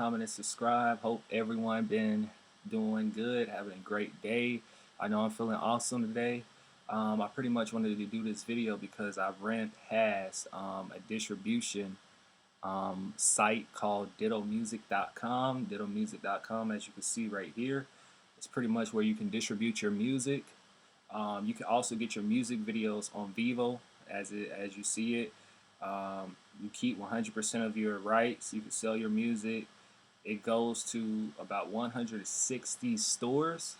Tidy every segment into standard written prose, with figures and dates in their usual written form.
comment, and subscribe. Hope everyone been doing good, having a great day. I know I'm feeling awesome today. I pretty much wanted to do this video because I ran past a distribution site called dittomusic.com. Dittomusic.com, as you can see right here, it's pretty much where you can distribute your music. You can also get your music videos on Vivo, as you see it. You keep 100% of your rights. You can sell your music. It goes to about 160 stores.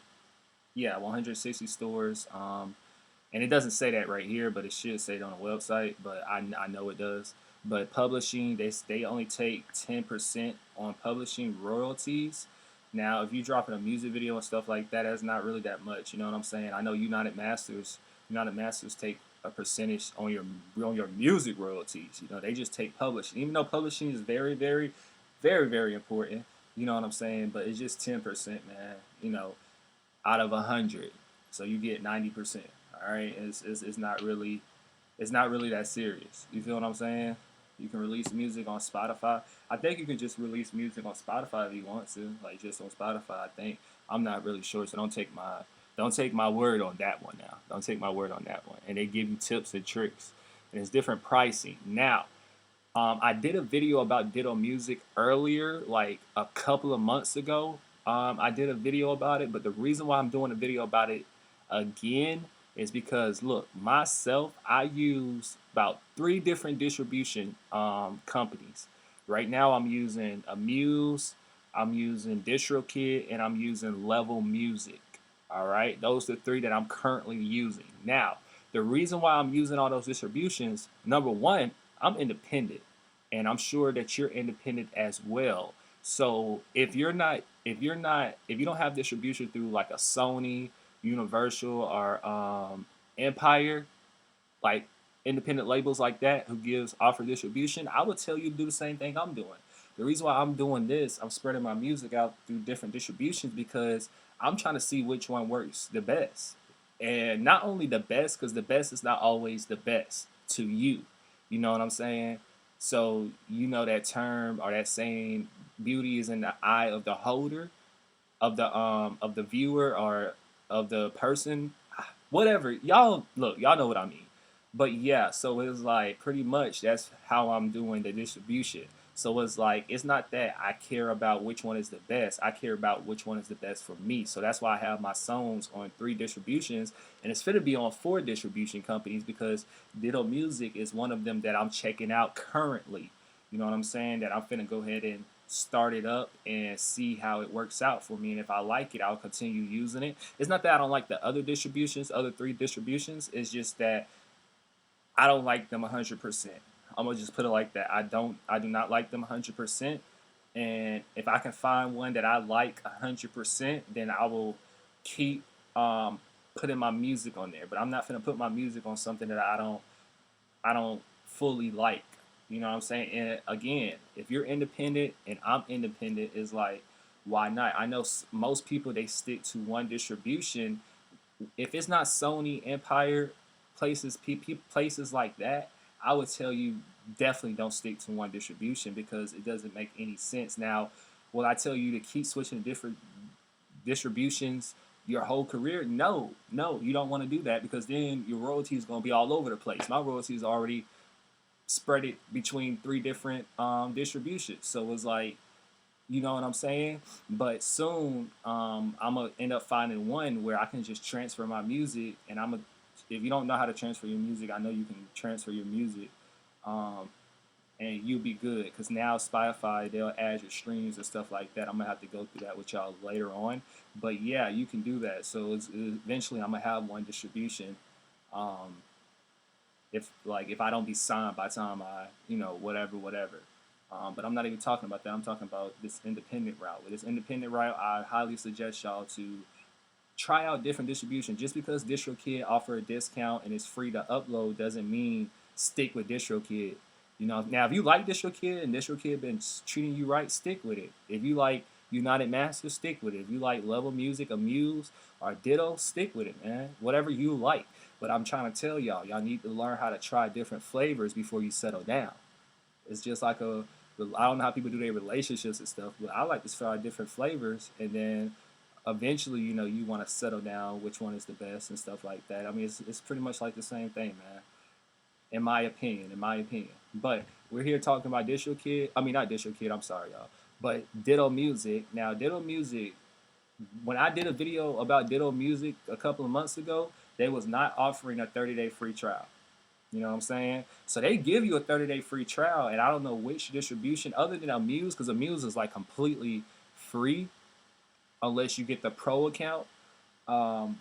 Yeah, 160 stores. And it doesn't say that right here, but it should say it on the website. But I know it does. But publishing, they only take 10% on publishing royalties. Now, if you're dropping a music video and stuff like that, that's not really that much. You know what I'm saying? I know United Masters take a percentage on your music royalties. You know, they just take publishing, even though publishing is very, very, very, very important. You know what I'm saying? But it's just 10%, man. You know, out of 100, so you get 90%. All right, it's not really that serious. You feel what I'm saying? You can release music on Spotify. I think you can just release music on Spotify if you want to, like just on Spotify. I think. I'm not really sure, so don't take my word on that one now. Don't take my word on that one. And they give you tips and tricks, and it's different pricing. Now, I did a video about Ditto Music earlier, like a couple of months ago. I did a video about it, but the reason why I'm doing a video about it again is because, look, myself, I use about 3 different distribution companies. Right now, I'm using Amuse, I'm using DistroKid, and I'm using Level Music. All right, those are the 3 that I'm currently using. Now, the reason why I'm using all those distributions, number one, I'm independent, and I'm sure that you're independent as well. So if you don't have distribution through like a Sony, Universal, or Empire, like independent labels like that who offer distribution, I would tell you to do the same thing I'm doing. The reason why I'm doing this, I'm spreading my music out through different distributions because I'm trying to see which one works the best. And not only the best, because the best is not always the best to you. You know what I'm saying? So you know that term or that saying, beauty is in the eye of the holder, of the viewer, or of the person, whatever. Y'all look, y'all know what I mean. But yeah, so it's like pretty much that's how I'm doing the distribution. So it's like it's not that I care about which one is the best. I care about which one is the best for me. So that's why I have my songs on 3 distributions, and it's fit to be on 4 distribution companies because Ditto Music is one of them that I'm checking out currently. You know what I'm saying? That I'm finna go ahead and start it up and see how it works out for me. And if I like it, I'll continue using it. It's not that I don't like the other 3 distributions. It's just that I don't like them 100%. I'm gonna just put it like that. I do not like them 100%. And if I can find one that I like 100%, then I will keep putting my music on there. But I'm not gonna put my music on something that I don't fully like. You know what I'm saying? And again, if you're independent and I'm independent, is like, why not? I know most people, they stick to one distribution. If it's not Sony, Empire, places like that, I would tell you definitely don't stick to one distribution because it doesn't make any sense. Now, will I tell you to keep switching to different distributions your whole career? No, you don't want to do that because then your royalties is going to be all over the place. My royalties already spread it between 3 different distributions. So it's like, you know what I'm saying? But soon, I'm gonna end up finding one where I can just transfer my music, and if you don't know how to transfer your music, I know you can transfer your music, and you'll be good. Because now Spotify, they'll add your streams and stuff like that. I'm gonna have to go through that with y'all later on. But yeah, you can do that. So eventually, I'm gonna have one distribution. If I don't be signed by the time whatever. But I'm not even talking about that. I'm talking about this independent route. With this independent route, I highly suggest y'all to try out different distribution. Just because DistroKid offer a discount and it's free to upload doesn't mean stick with DistroKid. You know, now if you like DistroKid and DistroKid been treating you right, stick with it. If you like United Masters, stick with it. If you like Level Music, Amuse, or Ditto, stick with it, man. Whatever you like. But I'm trying to tell y'all need to learn how to try different flavors before you settle down. It's just like I don't know how people do their relationships and stuff, but I like to try different flavors, and then eventually, you know, you want to settle down which one is the best and stuff like that. I mean, it's pretty much like the same thing, man. In my opinion, in my opinion. But we're here talking about DistroKid. I mean, not DistroKid. I'm sorry, y'all. But Ditto Music. Now, Ditto Music. When I did a video about Ditto Music a couple of months ago, they was not offering a 30-day free trial. You know what I'm saying? So they give you a 30-day free trial, and I don't know which distribution other than Amuse, because Amuse is like completely free unless you get the pro account. Um,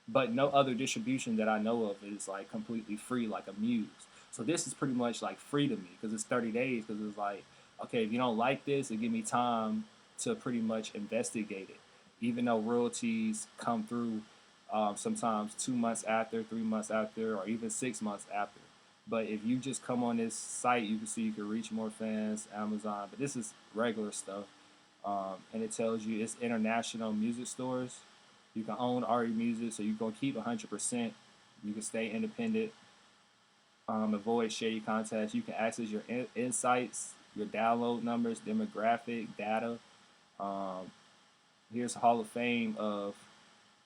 but no other distribution that I know of is like completely free like Amuse. So this is pretty much like free to me because it's 30 days. Because it's like, okay, if you don't like this, it give me time to pretty much investigate it. Even though royalties come through sometimes 2 months after, 3 months after, or even 6 months after. But if you just come on this site, you can see you can reach more fans, Amazon. But this is regular stuff. And it tells you it's international music stores. You can own RE Music, so you can keep 100%. You can stay independent, avoid shady contacts. You can access your insights, your download numbers, demographic, data. Um, here's Hall of Fame of,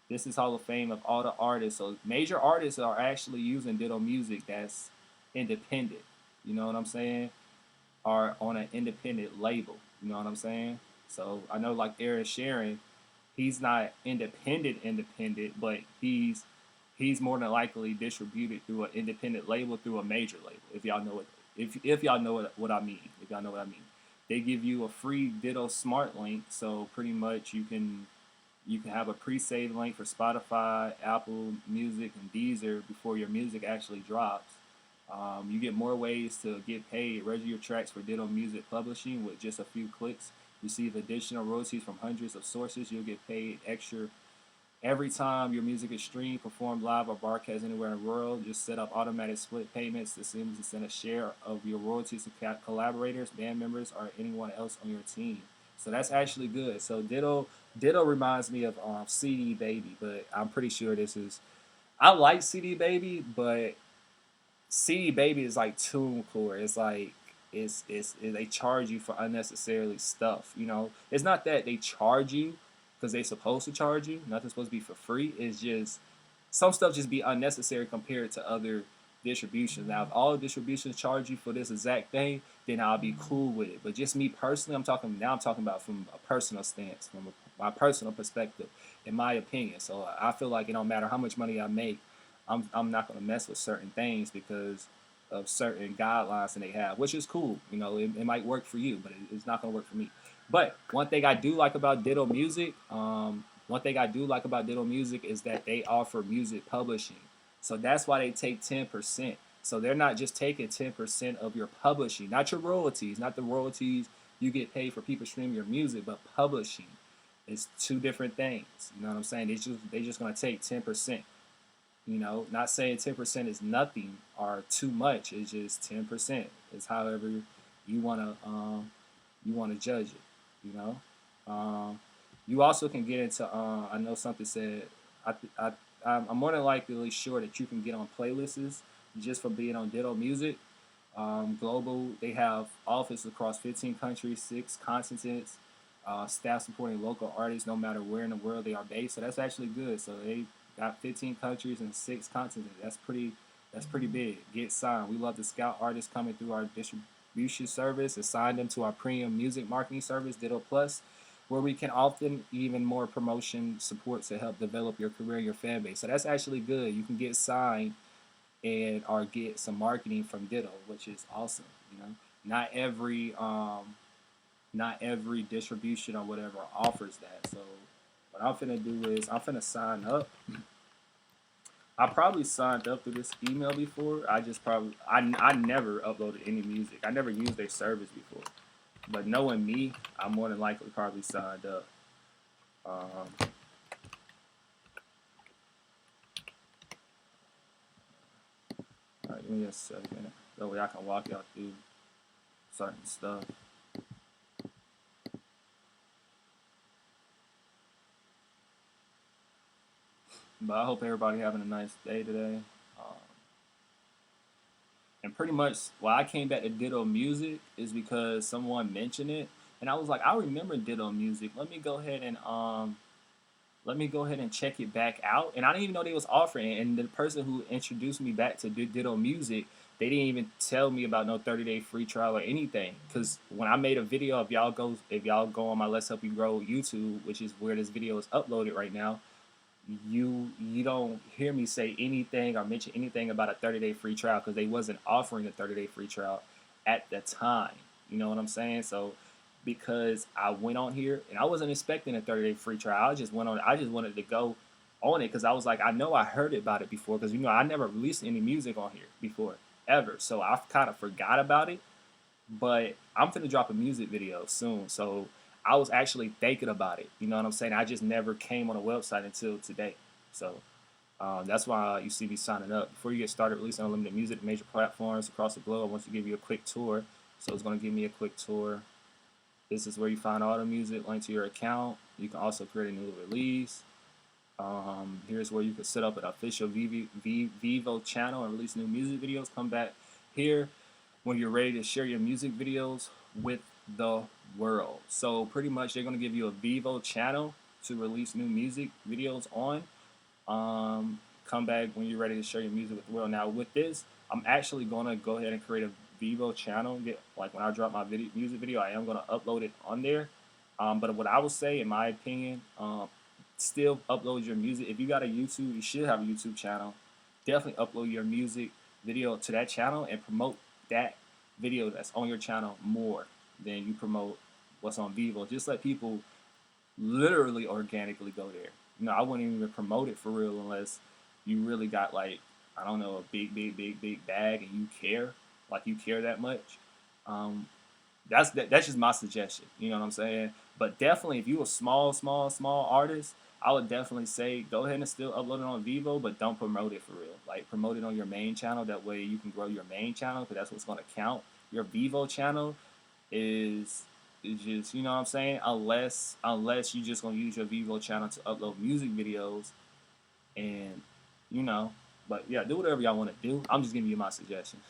this is Hall of Fame of all the artists. So major artists are actually using Ditto Music that's independent. You know what I'm saying? Are on an independent label. You know what I'm saying? So I know like Aaron Sharon, he's not independent, but he's more than likely distributed through an independent label through a major label. If y'all know it, if y'all know what I mean, if y'all know what I mean, they give you a free Ditto Smart link, so pretty much you can have a pre-saved link for Spotify, Apple Music, and Deezer before your music actually drops. You get more ways to get paid. Register your tracks for Ditto Music Publishing with just a few clicks. Receive additional royalties from hundreds of sources. You'll get paid extra every time your music is streamed, performed live, or broadcast anywhere in the world. Just set up automatic split payments to seamlessly send a share of your royalties to collaborators, band members, or anyone else on your team. So that's actually good. So Ditto reminds me of CD Baby, but I'm pretty sure this is. I like CD Baby, but CD Baby is like TuneCore. It's like they charge you for unnecessarily stuff. You know, it's not that they charge you because they supposed to charge you. Nothing's supposed to be for free. It's just some stuff just be unnecessary compared to other distributions. Now, if all distributions charge you for this exact thing, then I'll be cool with it. But just me personally, I'm talking about from a personal stance, from my personal perspective, in my opinion. So I feel like it don't matter how much money I make, I'm not going to mess with certain things because of certain guidelines that they have, which is cool. You know, it might work for you, but it's not going to work for me. But one thing I do like about Ditto Music, is that they offer music publishing. So that's why they take 10%. So they're not just taking 10% of your publishing, not your royalties, not the royalties you get paid for people streaming your music, but publishing. It's two different things. You know what I'm saying? They just gonna take 10%. You know, not saying 10% is nothing or too much. It's just 10%. It's however you wanna judge it. You know, you also can get into. I know something said. I'm more than likely sure that you can get on playlists just for being on Ditto Music. Global, they have offices across 15 countries, 6 continents. Staff supporting local artists no matter where in the world they are based. So that's actually good. So they got 15 countries and 6 continents. That's pretty big. Get signed. We love to scout artists coming through our distribution service and sign them to our premium music marketing service, Ditto Plus, where we can often even more promotion support to help develop your career and your fan base. So that's actually good. You can get signed and or get some marketing from Ditto, which is awesome. You know, not every distribution or whatever offers that. So what I'm finna do is I'm finna sign up. I probably signed up through this email before. I never uploaded any music. I never used their service before. But knowing me, I'm more than likely probably signed up. All right, give me a second. That way I can walk y'all through certain stuff. But I hope everybody having a nice day today. Um, And pretty much why I came back to Ditto Music is because someone mentioned it, and I was like, I remember Ditto Music. Let me go ahead and check it back out. And I didn't even know they was offering it. And the person who introduced me back to Ditto Music, they didn't even tell me about no 30-day free trial or anything. Because when I made a video, if y'all go on my Let's Help You Grow YouTube, which is where this video is uploaded right now, you don't hear me say anything or mention anything about a 30-day free trial because they wasn't offering a 30-day free trial at the time. You know what I'm saying? So because I went on here and I wasn't expecting a 30-day free trial, I just went on. I just wanted to go on it because I was like, I know I heard about it before because I never released any music on here before ever, so I kind of forgot about it. But I'm finna drop a music video soon, so I was actually thinking about it. You know what I'm saying? I just never came on a website until today. So that's why you see me signing up. Before you get started releasing unlimited music to major platforms across the globe, I want to give you a quick tour. So it's going to give me a quick tour. This is where you find all the music linked to your account. You can also create a new release. Here's where you can set up an official Vivo channel and release new music videos. Come back here when you're ready to share your music videos with the world. So pretty much they're going to give you a Vivo channel to release new music videos on. Come back when you're ready to share your music with the world. Now with this, I'm actually going to go ahead and create a Vivo channel. Like when I drop my music video, I am going to upload it on there. But what I would say, in my opinion, still upload your music. If you got a YouTube, you should have a YouTube channel. Definitely upload your music video to that channel and promote that video that's on your channel more than you promote what's on Vivo. Just let people literally organically go there. I wouldn't even promote it for real unless you really got like, I don't know, a big bag and you care, like you care that much. That's just my suggestion. You know what I'm saying? But definitely, if you a small artist, I would definitely say go ahead and still upload it on Vivo, but don't promote it for real. Like promote it on your main channel. That way you can grow your main channel because that's what's going to count. Your Vivo channel is just, you know what I'm saying? Unless you just gonna use your Vivo channel to upload music videos, and you know, but yeah, do whatever y'all want to do. I'm just giving you my suggestion.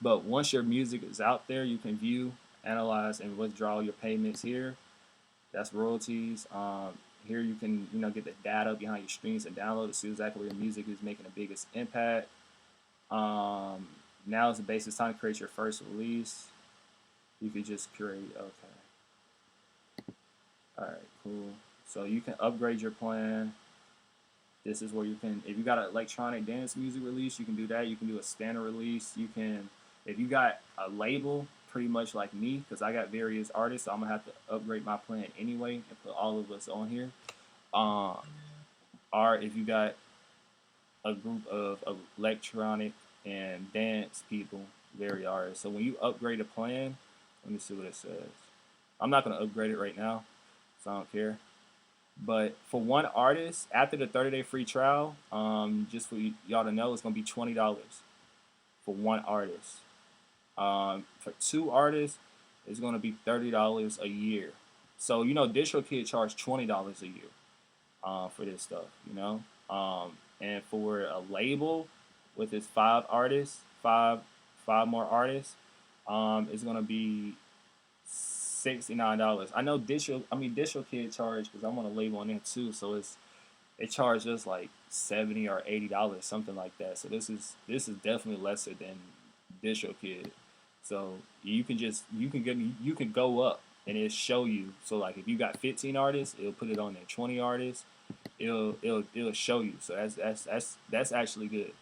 But once your music is out there, you can view, analyze, and withdraw your payments here. That's royalties. Here you can get the data behind your streams and download to see exactly where your music is making the biggest impact. Now is the basis time to create your first release. You could just create. Okay. All right. Cool. So you can upgrade your plan. This is where you can, if you got an electronic dance music release, you can do that. You can do a standard release. You can, if you got a label, pretty much like me, because I got various artists, so I'm gonna have to upgrade my plan anyway and put all of us on here. Or if you got a group of electronic and dance people, very artists. So when you upgrade a plan, let me see what it says. I'm not gonna upgrade it right now, so I don't care. But for one artist, after the 30-day free trial, just for y'all to know, it's gonna be $20 for one artist. For two artists, it's gonna be $30 a year. So DistroKid charged $20 a year for this stuff. And for a label with its five more artists, it's gonna be $69. I know DistroKid charged because I'm on a label on there too, so it charged us like $70 or $80, something like that. So this is definitely lesser than DistroKid. So you can go up and it'll show you. So like if you got 15 artists, it'll put it on there. 20 artists, it'll show you. So that's actually good.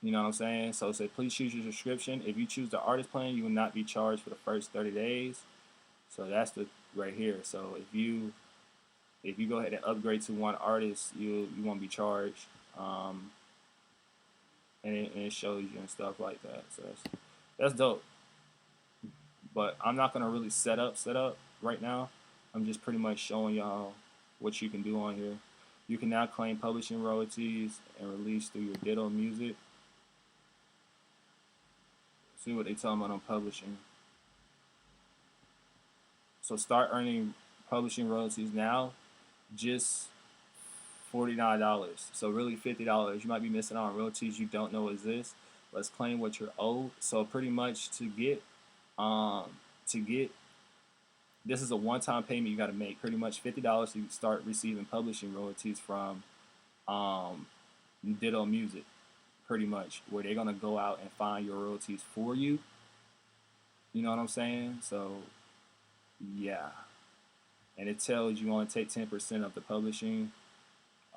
You know what I'm saying? So it said, please choose your subscription. If you choose the artist plan, you will not be charged for the first 30 days. So that's the right here. So if you go ahead and upgrade to one artist, you won't be charged. And it shows you and stuff like that. So that's dope. But I'm not gonna really set up right now. I'm just pretty much showing y'all what you can do on here. You can now claim publishing royalties and release through your Ditto music. See what they talking about on publishing. So start earning publishing royalties now, just $49. So really $50. You might be missing out on royalties you don't know exist. Let's claim what you're owed. So pretty much um to get this is a one-time payment you got to make. Pretty much $50 to start receiving publishing royalties from um Ditto Music. Pretty much where they're gonna go out and find your royalties for you. You know what I'm saying? So yeah, and it tells you want to take 10% of the publishing.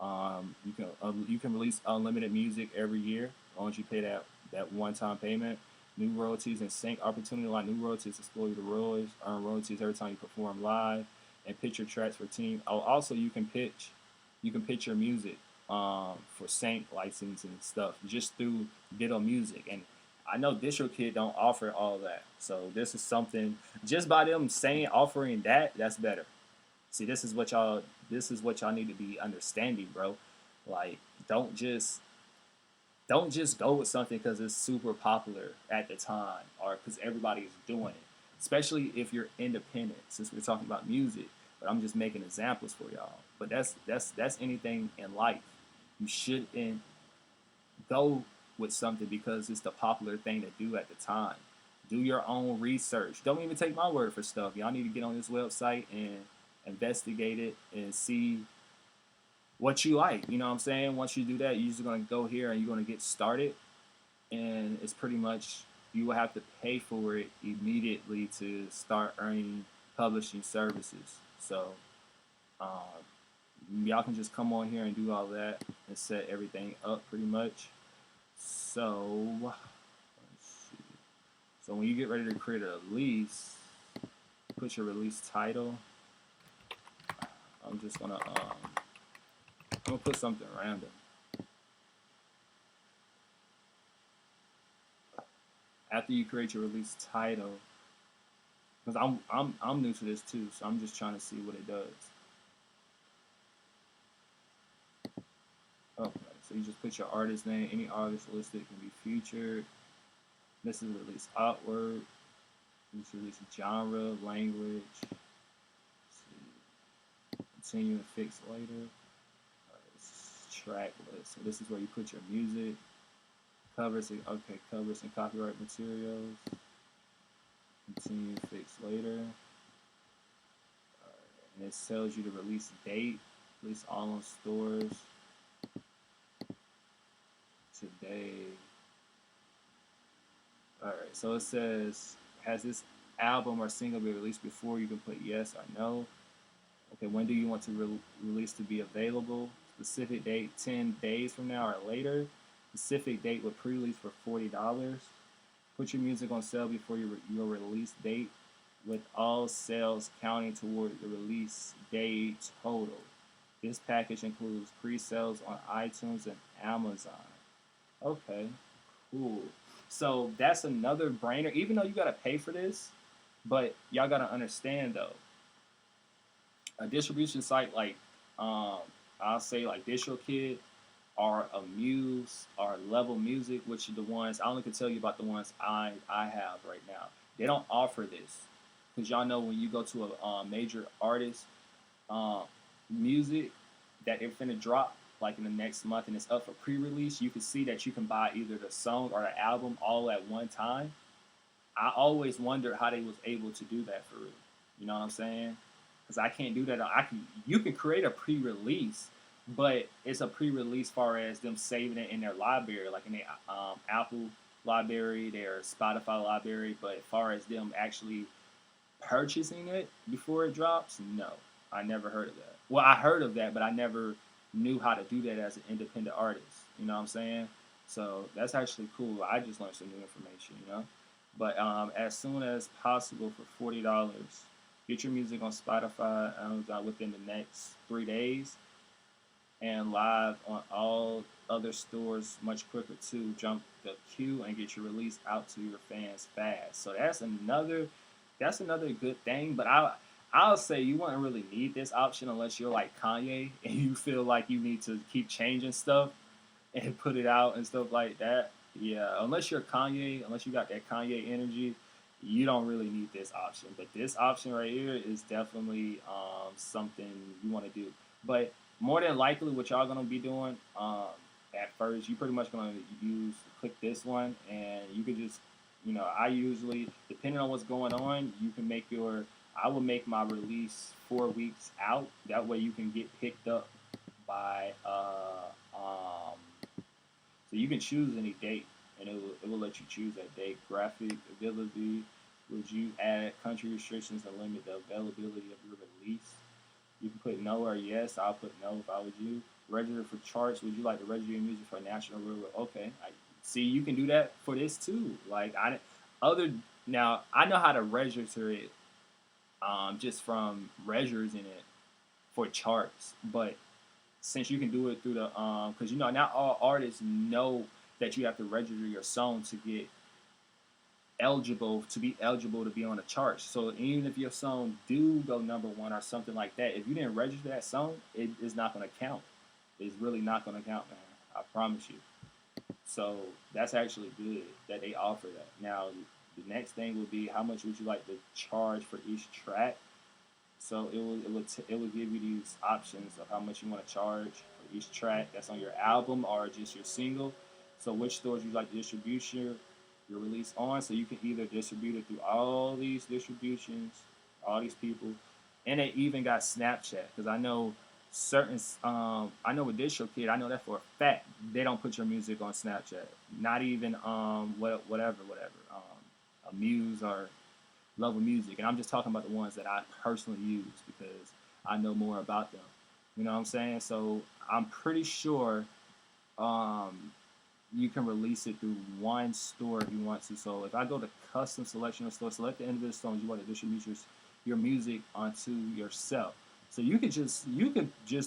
You can release unlimited music every year as long as you pay that one time payment. New royalties and sync opportunity like new royalties explore the royalties, earn royalties every time you perform live, and pitch your tracks for team. Oh, also you can pitch your music for sync license and stuff just through Ditto Music. And I know DistroKid don't offer all that, so this is something just by them saying offering that that's better. See, this is what y'all need to be understanding, bro. Like, don't just don't just go with something because it's super popular at the time or because everybody is doing it. Especially if you're independent, since we're talking about music. But I'm just making examples for y'all. But that's anything in life. You shouldn't go with something because it's the popular thing to do at the time. Do your own research. Don't even take my word for stuff. Y'all need to get on this website and investigate it and see what you like. You know what I'm saying? Once you do that, you're just gonna go here and you're gonna get started. And it's pretty much you will have to pay for it immediately to start earning publishing services. So y'all can just come on here and do all that and set everything up pretty much. So let's see. So when you get ready to create a release, put your release title. I'm just gonna I'm gonna put something random. After you create your release title, because I'm new to this too, so I'm just trying to see what it does. Okay, so you just put your artist name. Any artist listed can be featured. This is release artwork. This is release genre, language. Continue and fix later. Track list. So this is where you put your music. Covers, okay, covers and copyright materials. Continue, fix later. And it tells you the release date. Release all on stores. Today. Alright, so it says, has this album or single been released before? You can put yes or no. Okay, when do you want to release to be available? Specific date, 10 days from now or later. Specific date with pre-release for $40. Put your music on sale before your release date, with all sales counting toward the release day total. This package includes pre-sales on iTunes and Amazon. Okay, cool. So that's another brainer. Even though you gotta pay for this, but y'all gotta understand though, a distribution site like I'll say like DistroKid or Amuse or Level Music, which are the ones I only can tell you about the ones I have right now. They don't offer this because y'all know when you go to a major artist music that they're finna drop like in the next month and it's up for pre-release, you can see that you can buy either the song or the album all at one time. I always wondered how they was able to do that for real. You know what I'm saying? Because I can't do that. You can create a pre-release, but it's a pre-release far as them saving it in their library, like in their Apple library, their Spotify library. But as far as them actually purchasing it before it drops, no, I never heard of that. Well, I heard of that, but I never knew how to do that as an independent artist. You know what I'm saying? So that's actually cool. I just learned some new information, you know. But as soon as possible for $40, get your music on Spotify, Amazon within the next 3 days, and live on all other stores much quicker too. Jump the queue and get your release out to your fans fast. So that's another good thing. But I'll say you wouldn't really need this option unless you're like Kanye and you feel like you need to keep changing stuff and put it out and stuff like that. Yeah, unless you're Kanye, unless you got that Kanye energy, you don't really need this option. But this option right here is definitely something you want to do. But more than likely, what y'all gonna be doing, at first, you pretty much gonna click this one, and you can just, I usually, depending on what's going on, you can make your, I will make my release 4 weeks out. That way you can get picked up by, so you can choose any date, and it will let you choose that date. Graphic ability, would you add country restrictions and limit the availability of your release? You can put no or yes. I'll put no if I was you. Register for charts. Would you like to register your music for a national rule? Okay. See, you can do that for this too. Like other now, I know how to register it, just from registering it for charts. But since you can do it through the because not all artists know that you have to register your song to get eligible to be on the charts. So even if your song do go #1 or something like that, if you didn't register that song, it is not going to count. It's really not going to count, man. I promise you. So that's actually good that they offer that. Now the next thing would be, how much would you like to charge for each track? So it will give you these options of how much you want to charge for each track that's on your album or just your single. So which stores you like to distribute your release on. So you can either distribute it through all these distributions, all these people, and they even got Snapchat, because I know certain I know with DistroKid, I know that for a fact they don't put your music on Snapchat. Not even whatever Muse or Love of Music, and I'm just talking about the ones that I personally use because I know more about them. You know what I'm saying? So I'm pretty sure you can release it through one store if you want to. So if I go to custom selection of store, select the individual songs you want to distribute your music onto yourself. So you could just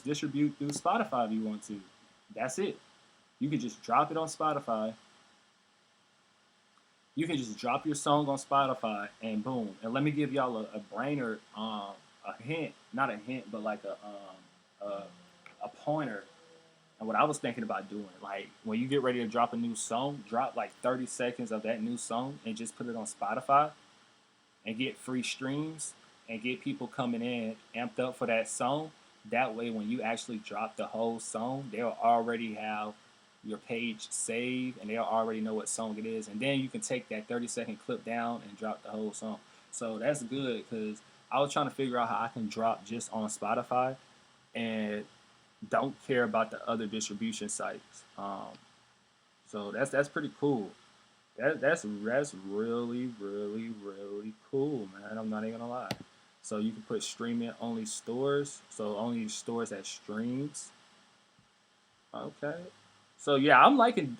distribute through Spotify if you want to. That's it. You could just drop it on Spotify. You can just drop your song on Spotify and boom. And let me give y'all a brainer, a hint, not a hint, but like a pointer. And what I was thinking about doing, like when you get ready to drop a new song, drop like 30 seconds of that new song and just put it on Spotify and get free streams and get people coming in amped up for that song. That way, when you actually drop the whole song, they'll already have your page saved and they'll already know what song it is. And then you can take that 30-second clip down and drop the whole song. So that's good because I was trying to figure out how I can drop just on Spotify and don't care about the other distribution sites. So that's pretty cool. That's really really cool, man. I'm not even gonna lie. So you can put streaming only stores, so only stores that streams. Okay. So yeah, I'm liking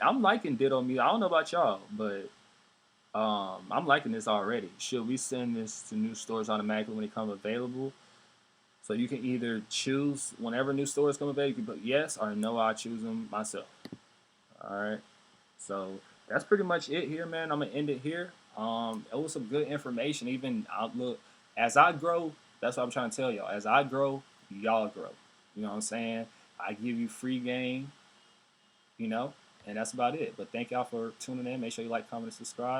Ditto music. I don't know about y'all, but I'm liking this already. Should we send this to new stores automatically when it comes available? So you can either choose whenever new stores come available, you can put yes or no. I choose them myself. All right. So that's pretty much it here, man. I'm gonna end it here. It was some good information. Even outlook as I grow, that's what I'm trying to tell y'all. As I grow, y'all grow. You know what I'm saying? I give you free game, you know, and that's about it. But thank y'all for tuning in. Make sure you like, comment, and subscribe.